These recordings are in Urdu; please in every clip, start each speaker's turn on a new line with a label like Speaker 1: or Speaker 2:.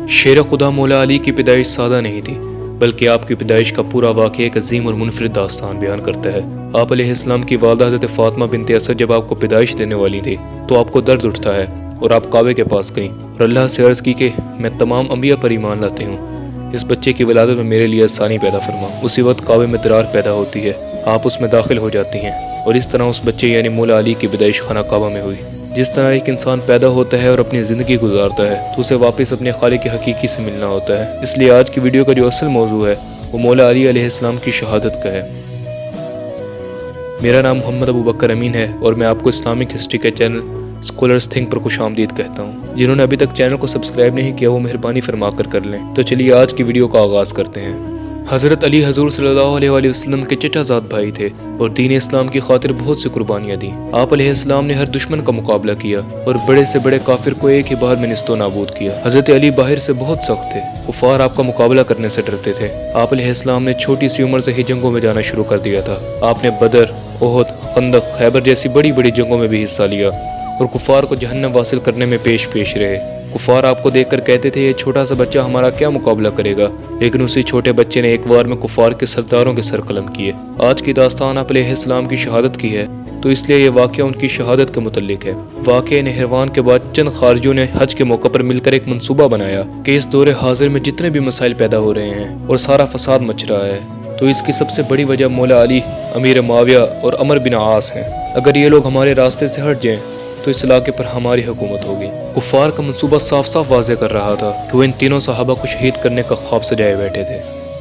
Speaker 1: شیر خدا مولا علی کی پیدائش سادہ نہیں تھی، بلکہ آپ کی پیدائش کا پورا واقعہ ایک عظیم اور منفرد داستان بیان کرتا ہے۔ آپ علیہ السلام کی والدہ حضرت فاطمہ بنت اسد جب آپ کو پیدائش دینے والی تھی تو آپ کو درد اٹھتا ہے اور آپ کعبے کے پاس گئیں اور اللہ سے عرض کی کہ میں تمام انبیاء پر ایمان لاتی ہوں، اس بچے کی ولادت میں میرے لیے آسانی پیدا فرما۔ اسی وقت کعبے میں درار پیدا ہوتی ہے، آپ اس میں داخل ہو جاتی ہیں اور اس طرح اس بچے یعنی مولا علی کی پیدائش خانہ کعبہ میں ہوئی۔ جس طرح ایک انسان پیدا ہوتا ہے اور اپنی زندگی گزارتا ہے تو اسے واپس اپنے خالق حقیقی سے ملنا ہوتا ہے۔ اس لیے آج کی ویڈیو کا جو اصل موضوع ہے وہ مولا علی علیہ السلام کی شہادت کا ہے۔ میرا نام محمد ابو بکر امین ہے اور میں آپ کو اسلامک ہسٹری کے چینل اسکولرز تھنک پر خوش آمدید کہتا ہوں۔ جنہوں نے ابھی تک چینل کو سبسکرائب نہیں کیا وہ مہربانی فرما کر لیں۔ تو چلیے آج کی ویڈیو کا آغاز کرتے ہیں۔ حضرت علی حضور صلی اللہ علیہ وسلم کے چچا زاد بھائی تھے اور دین اسلام کی خاطر بہت سی قربانیاں دیں۔ آپ علیہ السلام نے ہر دشمن کا مقابلہ کیا اور بڑے سے بڑے کافر کو ایک ہی بار میں نیست و نابود کیا۔ حضرت علی باہر سے بہت سخت تھے، کفار آپ کا مقابلہ کرنے سے ڈرتے تھے۔ آپ علیہ السلام نے چھوٹی سی عمر سے ہی جنگوں میں جانا شروع کر دیا تھا۔ آپ نے بدر، احد، خندق، خیبر جیسی بڑی بڑی جنگوں میں بھی حصہ لیا اور کفار کو جہنم واصل کرنے میں پیش رہے۔ کفار آپ کو دیکھ کر کہتے تھے یہ چھوٹا سا بچہ ہمارا کیا مقابلہ کرے گا، لیکن اسی چھوٹے بچے نے ایک بار میں کفار کے سرداروں کے سر قلم کیے۔ آج کی داستان آپ علیہ السلام کی شہادت کی ہے تو اس لیے یہ واقعہ ان کی شہادت کے متعلق ہے۔ واقعہ نہروان کے بعد چند خارجوں نے حج کے موقع پر مل کر ایک منصوبہ بنایا کہ اس دور حاضر میں جتنے بھی مسائل پیدا ہو رہے ہیں اور سارا فساد مچ رہا ہے تو اس کی سب سے بڑی وجہ مولا علی، امیر معاویہ اور عمر بن عاص ہیں۔ اگر یہ لوگ ہمارے راستے سے ہٹ جائیں تو اس علاقے پر ہماری حکومت ہوگی۔ کفار کا منصوبہ صاف صاف واضح کر رہا تھا کہ وہ ان تینوں صحابہ کو شہید کرنے کا خواب سجائے بیٹھے تھے۔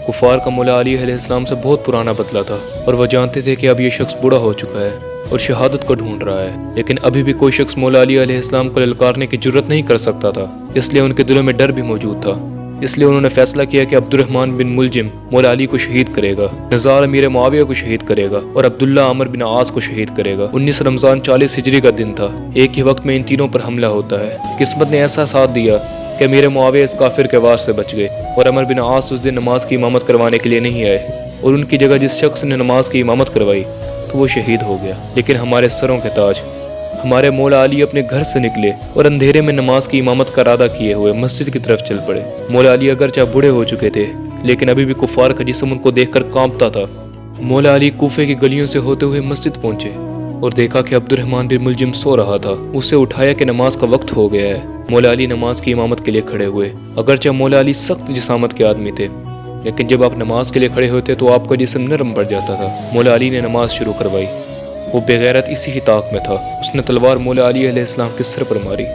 Speaker 1: کفار کا مولا علی علیہ السلام سے بہت پرانا بدلہ تھا اور وہ جانتے تھے کہ اب یہ شخص بوڑھا ہو چکا ہے اور شہادت کو ڈھونڈ رہا ہے، لیکن ابھی بھی کوئی شخص مولا علی علیہ السلام کو للکارنے کی جرت نہیں کر سکتا تھا۔ اس لیے ان کے دلوں میں ڈر بھی موجود تھا۔ اس لیے انہوں نے فیصلہ کیا کہ عبد الرحمن بن ملجم مولا علی کو شہید کرے گا، نزار امیر معاویہ کو شہید کرے گا اور عبداللہ عمر بن عاص کو شہید کرے گا۔ 19 رمضان 40 ہجری کا دن تھا۔ ایک ہی وقت میں ان تینوں پر حملہ ہوتا ہے۔ قسمت نے ایسا ساتھ دیا کہ امیر معاویہ اس کافر کے وار سے بچ گئے اور عمر بن عاص اس دن نماز کی امامت کروانے کے لیے نہیں آئے اور ان کی جگہ جس شخص نے نماز کی امامت کروائی تو وہ شہید ہو گیا۔ لیکن ہمارے سروں کے تاج ہمارے مولا علی اپنے گھر سے نکلے اور اندھیرے میں نماز کی امامت کا ارادہ کیے ہوئے مسجد کی طرف چل پڑے۔ مولا علی اگرچہ بوڑھے ہو چکے تھے لیکن ابھی بھی کفار کا جسم ان کو دیکھ کر کانپتا تھا۔ مولا علی کوفے کی گلیوں سے ہوتے ہوئے مسجد پہنچے اور دیکھا کہ عبد الرحمن بن ملجم سو رہا تھا۔ اسے اٹھایا کہ نماز کا وقت ہو گیا ہے۔ مولا علی نماز کی امامت کے لیے کھڑے ہوئے۔ اگرچہ مولا علی سخت جسامت کے آدمی تھے لیکن جب آپ نماز کے لیے کھڑے ہوتے تو آپ کا جسم نرم پڑ جاتا تھا۔ مولا علی نے نماز شروع کروائی۔ وہ بغیرت اسی ہی طاق میں تھا۔ اس نے تلوار مولا علی علیہ السلام کے سر پر ماری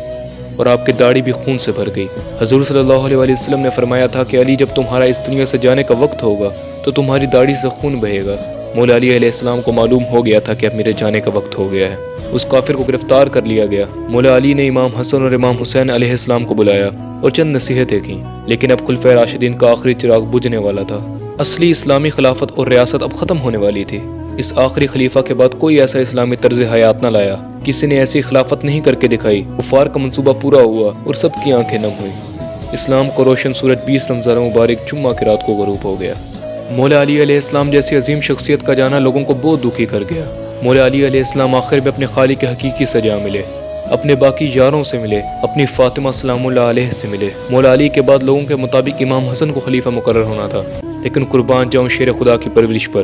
Speaker 1: اور آپ کی داڑھی بھی خون سے بھر گئی۔ حضور صلی اللہ علیہ وسلم نے فرمایا تھا کہ علی جب تمہارا اس دنیا سے جانے کا وقت ہوگا تو تمہاری داڑھی سے خون بہے گا۔ مولا علی علیہ السلام کو معلوم ہو گیا تھا کہ اب میرے جانے کا وقت ہو گیا ہے۔ اس کافر کو گرفتار کر لیا گیا۔ مولا علی نے امام حسن اور امام حسین علیہ السلام کو بلایا اور چند نصیحتیں کیں، لیکن اب خلفائے راشدین کا آخری چراغ بجھنے والا تھا۔ اصلی اسلامی خلافت اور ریاست اب ختم ہونے والی تھی۔ اس آخری خلیفہ کے بعد کوئی ایسا اسلامی طرز حیات نہ لایا، کسی نے ایسی خلافت نہیں کر کے دکھائی۔ کفار کا منصوبہ پورا ہوا اور سب کی آنکھیں نم ہوئی۔ اسلام کو روشن سورج 20 رمضان مبارک جمعہ کی رات کو غروب ہو گیا۔ مولا علی علیہ السلام جیسی عظیم شخصیت کا جانا لوگوں کو بہت دکھی کر گیا۔ مولا علی علیہ السلام آخر میں اپنے خالق حقیقی سے جا ملے، اپنے باقی یاروں سے ملے، اپنی فاطمہ سلام اللہ علیہ سے ملے۔ مولا علی کے بعد لوگوں کے مطابق امام حسن کو خلیفہ مقرر ہونا تھا، لیکن قربان جاؤں شیر خدا کی پرورش پر،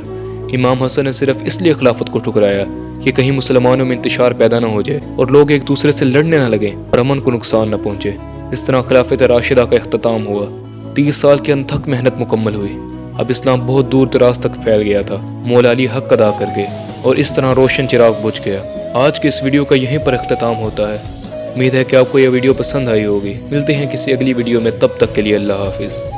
Speaker 1: امام حسن نے صرف اس لیے خلافت کو ٹھکرایا کہ کہیں مسلمانوں میں انتشار پیدا نہ ہو جائے اور لوگ ایک دوسرے سے لڑنے نہ لگیں اور امن کو نقصان نہ پہنچے۔ اس طرح خلافت راشدہ کا اختتام ہوا۔ 30 سال کی انتھک محنت مکمل ہوئی۔ اب اسلام بہت دور دراز تک پھیل گیا تھا۔ مولا علی حق ادا کر گئے اور اس طرح روشن چراغ بجھ گیا۔ آج کی اس ویڈیو کا یہیں پر اختتام ہوتا ہے۔ امید ہے کہ آپ کو یہ ویڈیو پسند آئی ہوگی۔ ملتے ہیں کسی اگلی ویڈیو میں، تب تک کے لیے اللہ حافظ۔